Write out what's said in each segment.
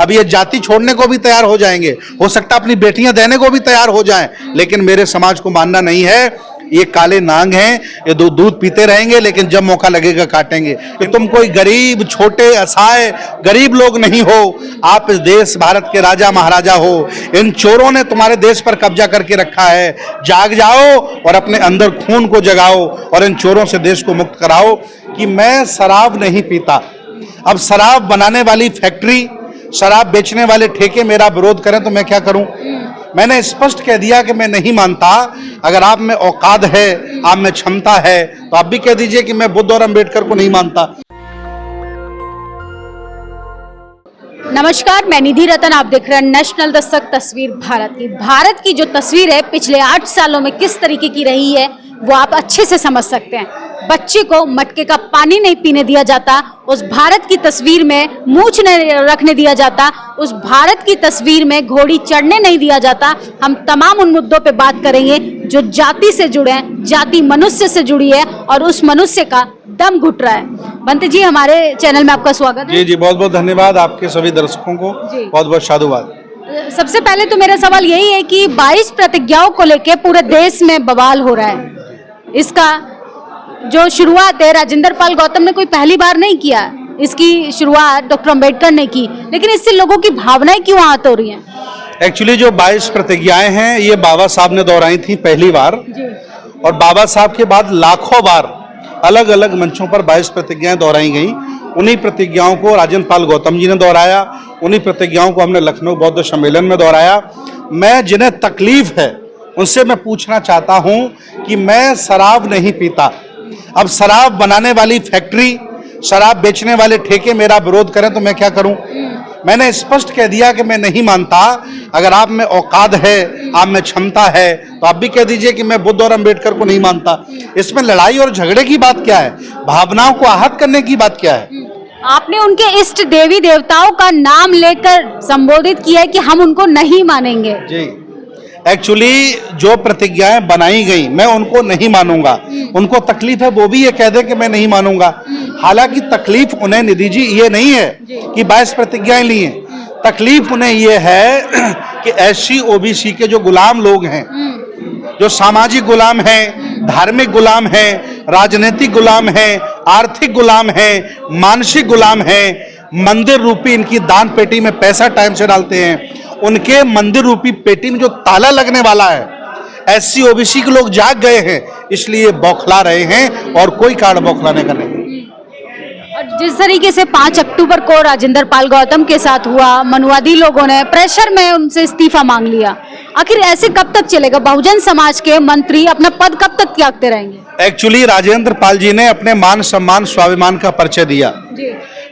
अब ये जाति छोड़ने को भी तैयार हो जाएंगे, हो सकता है अपनी बेटियां देने को भी तैयार हो जाएं, लेकिन मेरे समाज को मानना नहीं है। ये काले नांग हैं, ये दूध पीते रहेंगे, लेकिन जब मौका लगेगा काटेंगे। कि तुम कोई गरीब, छोटे, असहाय गरीब लोग नहीं हो, आप इस देश भारत के राजा महाराजा हो। इन चोरों ने तुम्हारे देश पर कब्जा करके रखा है। जाग जाओ और अपने अंदर खून को जगाओ और इन चोरों से देश को मुक्त कराओ। कि मैं शराब नहीं पीता, अब शराब बनाने वाली फैक्ट्री, शराब बेचने वाले ठेके मेरा विरोध करें तो मैं क्या करूं? मैंने स्पष्ट कह दिया कि मैं नहीं मानता। अगर आप में औकात है, आप में क्षमता है, तो आप भी कह दीजिए कि मैं बुद्ध और अम्बेडकर को नहीं मानता। नमस्कार, मैं निधि रतन, आप देख रहे हैं नेशनल दस्तक तस्वीर भारत की। भारत की जो तस्वीर है पिछले 8 सालों में किस तरीके की रही है वो आप अच्छे से समझ सकते हैं। बच्चे को मटके का पानी नहीं पीने दिया जाता, उस भारत की तस्वीर में मूंछ नहीं रखने दिया जाता, उस भारत की तस्वीर में घोड़ी चढ़ने नहीं दिया जाता। हम तमाम उन मुद्दों पे बात करेंगे जो जाति से जुड़े हैं, जाति मनुष्य से जुड़ी है और उस मनुष्य का दम घुट रहा है। बंते जी, हमारे चैनल में आपका स्वागत है। जी जी, बहुत बहुत धन्यवाद आपके सभी दर्शकों को, बहुत बहुत साधुवाद। सबसे पहले तो मेरा सवाल यही है कि 22 प्रतिज्ञाओं को लेकर पूरे देश में बवाल हो रहा है। इसका जो शुरुआत है राजेंद्र पाल गौतम ने कोई पहली बार नहीं किया, इसकी शुरुआत डॉक्टर अंबेडकर ने की, लेकिन इससे लोगों की भावनाएं क्यों आहत हो रही हैं? एक्चुअली जो 22 प्रतिज्ञाएं हैं ये बाबा साहब ने दोहराई थी पहली बार, और बाबा साहब के बाद लाखों बार अलग अलग मंचों पर 22 प्रतिज्ञाएं दोहराई गई। उन्हीं प्रतिज्ञाओं को राजेंद्र पाल गौतम जी ने दोहराया, उन्हीं प्रतिज्ञाओं को हमने लखनऊ बौद्ध सम्मेलन में दोहराया। मैं जिन्हें तकलीफ है उनसे मैं पूछना चाहता हूं कि मैं शराब नहीं पीता, अब शराब बनाने वाली फैक्ट्री, शराब बेचने वाले ठेके मेरा विरोध करें तो मैं क्या करूं? मैंने स्पष्ट कह दिया कि मैं नहीं मानता। अगर आप में औकात है, आप में क्षमता है, तो आप भी कह दीजिए कि मैं बुद्ध और अम्बेडकर को नहीं मानता। इसमें लड़ाई और झगड़े की बात क्या है? भावनाओं को आहत करने की बात क्या है? आपने उनके इष्ट देवी देवताओं का नाम लेकर संबोधित किया है कि हम उनको नहीं मानेंगे। जी, एक्चुअली जो प्रतिज्ञाएं बनाई गई मैं उनको नहीं मानूंगा। उनको तकलीफ है, वो भी ये कह दे कि मैं नहीं मानूंगा। हालांकि तकलीफ उन्हें, निधि जी, ये नहीं है कि 22 प्रतिज्ञाएं ली हैं। तकलीफ उन्हें ये है कि एससी ओबीसी के जो गुलाम लोग हैं, जो सामाजिक गुलाम हैं, धार्मिक गुलाम हैं, राजनीतिक गुलाम हैं, आर्थिक गुलाम हैं, मानसिक गुलाम हैं, मंदिर रूपी इनकी दान पेटी में पैसा टाइम से डालते हैं, उनके मंदिर रूपी पेटी में जो ताला लगने वाला है, एससी ओबीसी के लोग जाग गए हैं, इसलिए बौखला रहे हैं और कोई कारण बौखलाने का नहीं। और जिस तरीके से 5 अक्टूबर को राजेंद्र पाल गौतम के साथ हुआ, मनुवादी लोगों ने प्रेशर में उनसे इस्तीफा मांग लिया, आखिर ऐसे कब तक चलेगा? बहुजन समाज के मंत्री अपना पद कब तक त्यागते रहेंगे? एक्चुअली राजेंद्र पाल जी ने अपने मान सम्मान स्वाभिमान का परिचय दिया।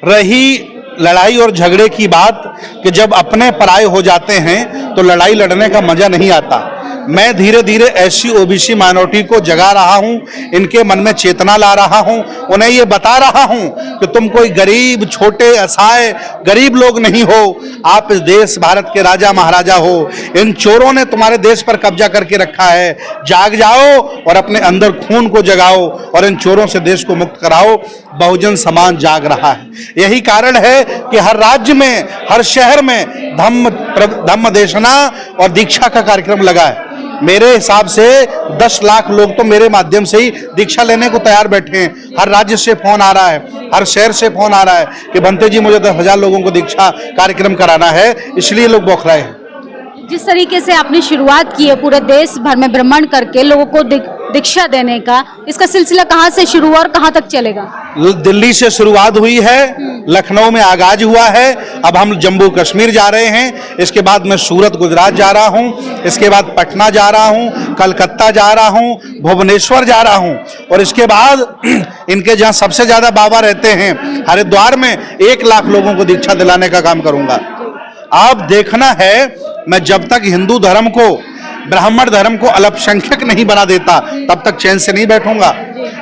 रही लड़ाई और झगड़े की बात कि जब अपने पराये हो जाते हैं तो लड़ाई लड़ने का मजा नहीं आता। मैं धीरे धीरे एससी ओबीसी माइनॉरिटी को जगा रहा हूं, इनके मन में चेतना ला रहा हूं, उन्हें ये बता रहा हूं कि तुम कोई गरीब, छोटे, असहाय गरीब लोग नहीं हो, आप इस देश भारत के राजा महाराजा हो। इन चोरों ने तुम्हारे देश पर कब्जा करके रखा है। जाग जाओ और अपने अंदर खून को जगाओ और इन चोरों से देश को मुक्त कराओ। बहुजन समाज जाग रहा है। यही कारण है कि हर राज्य में, हर शहर में धम्म देशना और दीक्षा का कार्यक्रम लगा है। मेरे हिसाब से 10 लाख लोग तो मेरे माध्यम से ही दीक्षा लेने को तैयार बैठे हैं। हर राज्य से फोन आ रहा है, हर शहर से फोन आ रहा है कि बंते जी मुझे 10,000 लोगों को दीक्षा कार्यक्रम कराना है, इसलिए लोग बौखलाए हैं। जिस तरीके से आपने शुरुआत की है पूरे देश भर में भ्रमण करके लोगों को दीक्षा देने का, इसका सिलसिला कहाँ से शुरू हुआ और कहाँ तक चलेगा? दिल्ली से शुरुआत हुई है, लखनऊ में आगाज हुआ है, अब हम जम्मू कश्मीर जा रहे हैं, इसके बाद मैं सूरत गुजरात जा रहा हूं, इसके बाद पटना जा रहा हूं, कलकत्ता जा रहा हूं, भुवनेश्वर जा रहा हूं, और इसके बाद इनके जहां सबसे ज्यादा बाबा रहते हैं हरिद्वार में 1 लाख लोगों को दीक्षा दिलाने का काम करूंगा। अब देखना है, मैं जब तक हिंदू धर्म को, ब्राह्मण धर्म को अल्पसंख्यक नहीं बना देता तब तक चैन से नहीं बैठूंगा।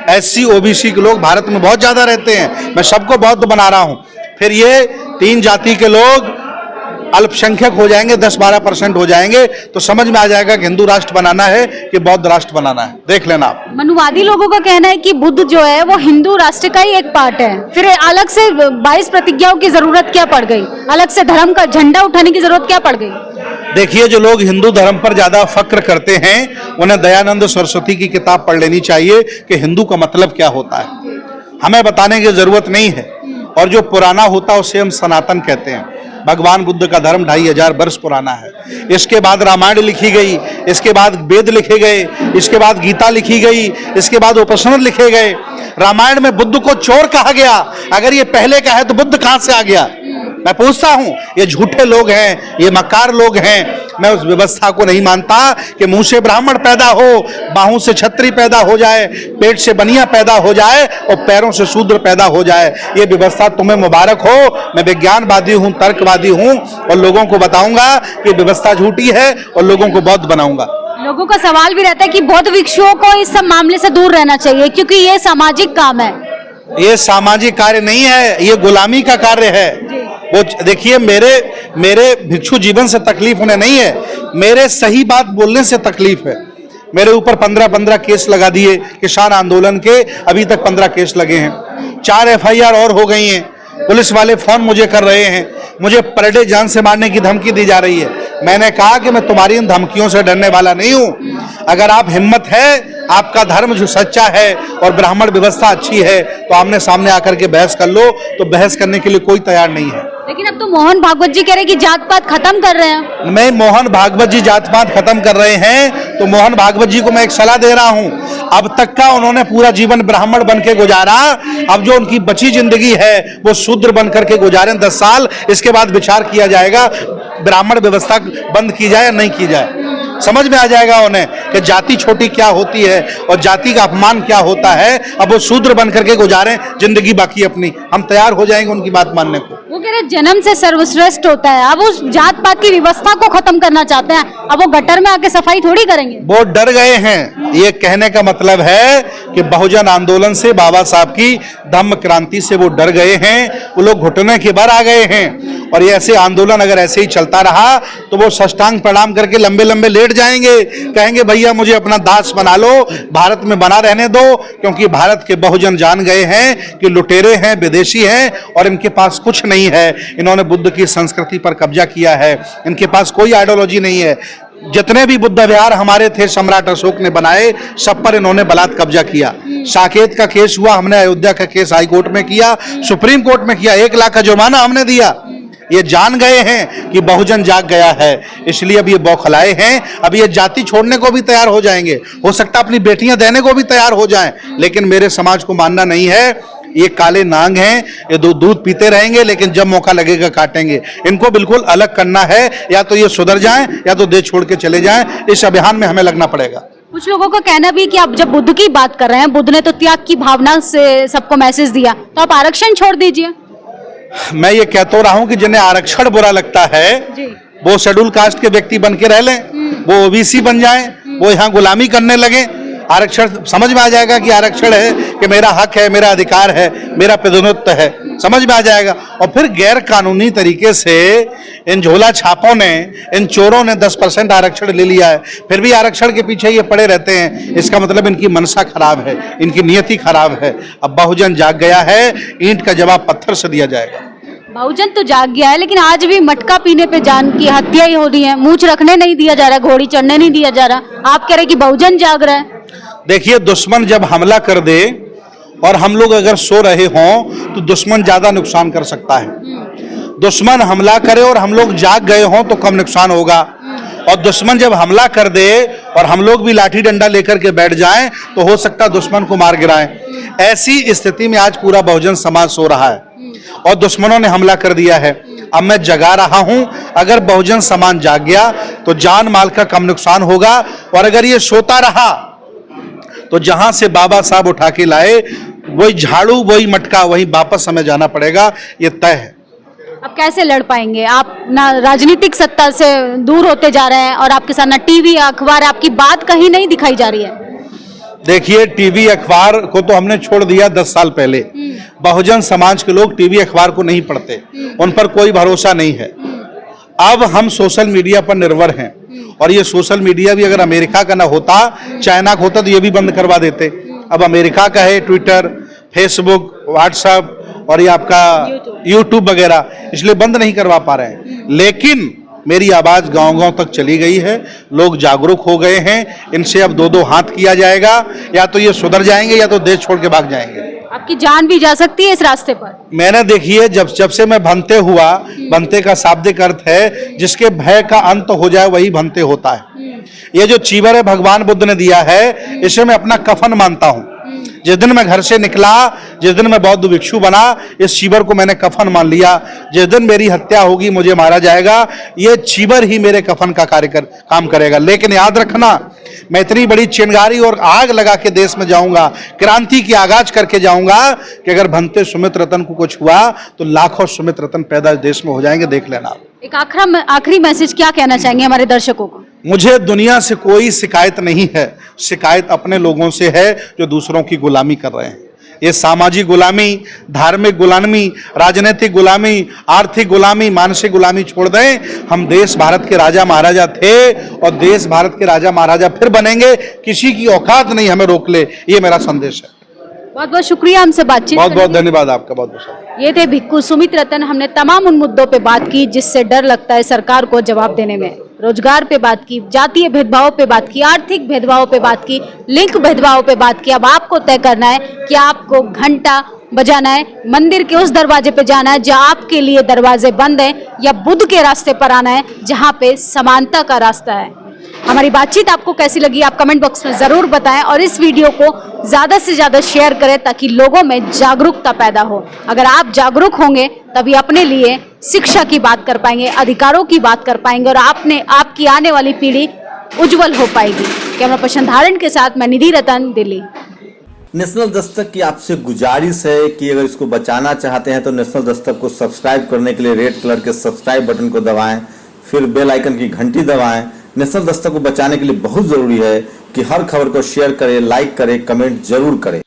एससी ओबीसी के लोग भारत में बहुत ज्यादा रहते हैं, मैं सबको बौद्ध बना रहा हूं। फिर ये 3 जाति के लोग अल्पसंख्यक हो जाएंगे, 10-12% हो जाएंगे, तो समझ में आ जाएगा कि हिंदू राष्ट्र बनाना है कि बौद्ध राष्ट्र बनाना है। देख लेना आप। मनुवादी लोगों का कहना है कि बुद्ध जो है वो हिंदू राष्ट्र का ही एक पार्ट है, फिर अलग से 22 प्रतिज्ञाओं की जरूरत क्या पड़ गई, अलग से धर्म का झंडा उठाने की जरूरत क्या पड़ गई? देखिए, जो लोग हिंदू धर्म पर ज्यादा फक्र करते हैं उन्हें दयानंद सरस्वती की किताब पढ़ लेनी चाहिए कि हिंदू का मतलब क्या होता है। हमें बताने की जरूरत नहीं है, और जो पुराना होता है उसे हम सनातन कहते हैं। भगवान बुद्ध का धर्म 2500 वर्ष पुराना है। इसके बाद रामायण लिखी गई, इसके बाद वेद लिखे गए, इसके बाद गीता लिखी गई, इसके बाद उपनिषद लिखे गए। रामायण में बुद्ध को चोर कहा गया, अगर ये पहले का है तो बुद्ध कहां से आ गया? मैं पूछता हूं, ये झूठे लोग हैं, ये मक्कार लोग हैं। मैं उस व्यवस्था को नहीं मानता कि मुंह से ब्राह्मण पैदा हो, बाहों से क्षत्रिय पैदा हो जाए, पेट से बनिया पैदा हो जाए और पैरों से शूद्र पैदा हो जाए। ये व्यवस्था तुम्हें मुबारक हो। मैं विज्ञानवादी हूं, तर्कवादी हूं, और लोगों को बताऊंगा कि व्यवस्था झूठी है और लोगों को बौद्ध बनाऊंगा। लोगों का सवाल भी रहता है कि बौद्ध भिक्षुओं को इस सब मामले से दूर रहना चाहिए क्योंकि ये सामाजिक काम है। ये सामाजिक कार्य नहीं है, ये गुलामी का कार्य है। वो देखिए, मेरे भिक्षु जीवन से तकलीफ उन्हें नहीं है, मेरे सही बात बोलने से तकलीफ है। मेरे ऊपर 15 केस लगा दिए किसान आंदोलन के, अभी तक 15 केस लगे हैं। 4 FIR और हो गई हैं। पुलिस वाले फोन मुझे कर रहे हैं, मुझे पर डे जान से मारने की धमकी दी जा रही है। मैंने कहा कि मैं तुम्हारी इन धमकियों से डरने वाला नहीं हूं। अगर आप हिम्मत है, आपका धर्म जो सच्चा है और ब्राह्मण व्यवस्था अच्छी है, तो आमने सामने आकर के बहस कर लो। तो बहस करने के लिए कोई तैयार नहीं है। लेकिन अब तो मोहन भागवत जी कह रहे हैं कि जात पात खत्म कर रहे हैं। मैं मोहन भागवत जी जात पात खत्म कर रहे हैं, तो मोहन भागवत जी को मैं एक सलाह दे रहा हूं। अब तक का उन्होंने पूरा जीवन ब्राह्मण बन के गुजारा, अब जो उनकी बची जिंदगी है वो शूद्र बन करके गुजारें 10 साल। इसके बाद विचार किया जाएगा ब्राह्मण व्यवस्था बंद की जाए या नहीं की जाए। समझ में आ जाएगा उन्हें कि जाति छोटी क्या होती है और जाति का अपमान क्या होता है। अब वो शूद्र बन करके गुजारें जिंदगी बाकी अपनी, हम तैयार हो जाएंगे उनकी बात मानने को। वो कह रहे जन्म से सर्वश्रेष्ठ होता है, अब उस जात पात की व्यवस्था को खत्म करना चाहते हैं। अब वो गटर में आके सफाई थोड़ी करेंगे। वो डर गए हैं। ये कहने का मतलब है कि बहुजन आंदोलन से, बाबा साहब की धम्म क्रांति से वो डर गए हैं। वो लोग घुटने के बाहर आ गए हैं, और ये ऐसे आंदोलन अगर ऐसे ही चलता रहा तो वो साष्टांग प्रणाम करके लंबे लंबे लेट जाएंगे, कहेंगे भैया मुझे अपना दास बना लो, भारत में बना रहने दो। क्योंकि भारत के बहुजन जान गए हैं कि लुटेरे हैं, विदेशी हैं, और इनके पास कुछ नहीं है। इन्होंने बुद्ध की संस्कृति पर कब्जा किया है, इनके पास कोई आइडियोलॉजी नहीं है। जितने भी बुद्ध विहार हमारे थे सम्राट अशोक ने बनाए, सब पर इन्होंने बलात् कब्जा किया। साकेत का केस हुआ, हमने अयोध्या का केस हाई कोर्ट में किया, सुप्रीम कोर्ट में किया, 1 लाख का जुर्माना हमने दिया। ये जान गए हैं कि बहुजन जाग गया है, इसलिए अब ये बौखलाए हैं। अब ये जाति छोड़ने को भी तैयार हो जाएंगे, हो सकता है अपनी बेटियां देने को भी तैयार हो जाएं, लेकिन मेरे समाज को मानना नहीं है। ये काले नांग हैं, ये दूध पीते रहेंगे, लेकिन जब मौका लगेगा काटेंगे। इनको बिल्कुल अलग करना है, या तो ये सुधर जाएं या तो देश छोड़ के चले जाएं। इस अभियान में हमें लगना पड़ेगा। कुछ लोगों का कहना भी कि आप जब बुद्ध की बात कर रहे हैं, बुद्ध ने तो त्याग की भावना से सबको मैसेज दिया, तो आप आरक्षण छोड़ दीजिए। मैं ये कह तो रहा हूं कि जिन्हें आरक्षण बुरा लगता है वो शेड्यूल कास्ट के व्यक्ति बन के रह लें, वो OBC बन जाएं, वो यहाँ गुलामी करने लगे। आरक्षण समझ में आ जाएगा कि आरक्षण है कि मेरा हक है, मेरा अधिकार है, मेरा पदोन्नति है, समझ में आ जाएगा। और फिर गैर कानूनी तरीके से इन झोला छापों ने, इन चोरों ने 10% आरक्षण ले लिया है, फिर भी आरक्षण के पीछे ये पड़े रहते हैं। इसका मतलब इनकी मनसा खराब है, इनकी नियति खराब है। अब बहुजन जाग गया है, ईंट का जवाब पत्थर से दिया जाएगा। बहुजन तो जाग गया है, लेकिन आज भी मटका पीने पे जान की हत्या ही हो रही है, मूंछ रखने नहीं दिया जा रहा, घोड़ी चढ़ने नहीं दिया जा रहा। आप कह रहे कि बहुजन जाग रहा है। देखिए, दुश्मन जब हमला कर दे और हम लोग अगर सो रहे हों तो दुश्मन ज्यादा नुकसान कर सकता है। दुश्मन हमला करे और हम लोग जाग गए हों तो कम नुकसान होगा। और दुश्मन जब हमला कर दे और हम लोग भी लाठी डंडा लेकर के बैठ जाएं तो हो सकता है दुश्मन को मार गिराएं। ऐसी स्थिति में आज पूरा बहुजन समाज सो रहा है और दुश्मनों ने हमला कर दिया है। अब मैं जगा रहा हूं, अगर बहुजन समाज जाग गया तो जान माल का कम नुकसान होगा, और अगर ये सोता रहा तो जहां से बाबा साहब उठा के लाए वही झाड़ू, वही मटका, वही वापस हमें जाना पड़ेगा, ये तय है। अब कैसे लड़ पाएंगे आप? ना राजनीतिक सत्ता से दूर होते जा रहे हैं और आपके साथ ना टीवी अखबार, आपकी बात कहीं नहीं दिखाई जा रही है। देखिए, टीवी अखबार को तो हमने छोड़ दिया 10 साल पहले। बहुजन समाज के लोग टीवी अखबार को नहीं पढ़ते, उन पर कोई भरोसा नहीं है। अब हम सोशल मीडिया पर निर्भर हैं, और ये सोशल मीडिया भी अगर अमेरिका का ना होता, चाइना का होता, तो ये भी बंद करवा देते। अब अमेरिका का है ट्विटर, फेसबुक, व्हाट्सएप और ये आपका यूट्यूब वगैरह, इसलिए बंद नहीं करवा पा रहे हैं। लेकिन मेरी आवाज गांव-गांव तक चली गई है, लोग जागरूक हो गए हैं। इनसे अब दो हाथ किया जाएगा, या तो ये सुधर जाएंगे या तो देश छोड़ के भाग जाएंगे। आपकी जान भी जा सकती है इस रास्ते पर। मैंने देखिए, जब से मैं भंते हुआ, भंते का शाब्दिक अर्थ है जिसके भय का अंत हो जाए वही भंते होता है। ये जो चीवर है भगवान बुद्ध ने दिया है, इसे मैं अपना कफन मानता हूं। जिस दिन मैं घर से निकला, जिस दिन मैं बौद्ध भिक्षु बना, इस चीवर को मैंने कफन मान लिया। जिस दिन मेरी हत्या होगी, मुझे मारा जाएगा, ये चीवर ही मेरे कफन का काम करेगा। लेकिन याद रखना, मैं इतनी बड़ी चिंगारी और आग लगा के देश में जाऊंगा, क्रांति की आगाज करके जाऊंगा कि अगर भंते सुमित रतन को कुछ हुआ तो लाखों सुमित रतन पैदा देश में हो जाएंगे, देख लेना। एक आखिरी मैसेज क्या कहना चाहेंगे हमारे दर्शकों को? मुझे दुनिया से कोई शिकायत नहीं है, शिकायत अपने लोगों से है जो दूसरों की गुलामी कर रहे हैं। ये सामाजिक गुलामी, धार्मिक गुलामी, राजनीतिक गुलामी, आर्थिक गुलामी, मानसिक गुलामी छोड़ दें। हम देश भारत के राजा महाराजा थे और देश भारत के राजा महाराजा फिर बनेंगे। किसी की औकात नहीं हमें रोक ले, ये मेरा संदेश है। बहुत बहुत शुक्रिया हमसे बातचीत। बहुत बहुत धन्यवाद आपका, बहुत बहुत। ये थे भिक्खु सुमित रतन। हमने तमाम उन मुद्दों पे बात की जिससे डर लगता है सरकार को जवाब देने में। रोजगार पे बात की, जातीय भेदभाव पे बात की, आर्थिक भेदभाव पे बात की, लिंग भेदभाव पे बात की। अब आपको तय करना है कि आपको घंटा बजाना है, मंदिर के उस दरवाजे पे जाना है जहाँ आपके लिए दरवाजे बंद हैं, या बुद्ध के रास्ते पर आना है जहाँ पे समानता का रास्ता है। हमारी बातचीत आपको कैसी लगी आप कमेंट बॉक्स में जरूर बताएं, और इस वीडियो को ज्यादा से ज्यादा शेयर करें ताकि लोगों में जागरूकता पैदा हो। अगर आप जागरूक होंगे तभी अपने लिए शिक्षा की बात कर पाएंगे, अधिकारों की बात कर पाएंगे, और आपकी आने वाली पीढ़ी उज्जवल हो पाएगी। कैमरा पर्सन धारण के साथ मैं निधि रतन, दिल्ली। नेशनल दस्तक की आपसे गुजारिश है कि अगर इसको बचाना चाहते हैं तो नेशनल दस्तक को सब्सक्राइब करने के लिए रेड कलर के सब्सक्राइब बटन को दबाएं, फिर बेल आइकन की घंटी दबाएं। नेशनल दस्तक को बचाने के लिए बहुत जरूरी है कि हर खबर को शेयर करें, लाइक करें, कमेंट जरूर करें।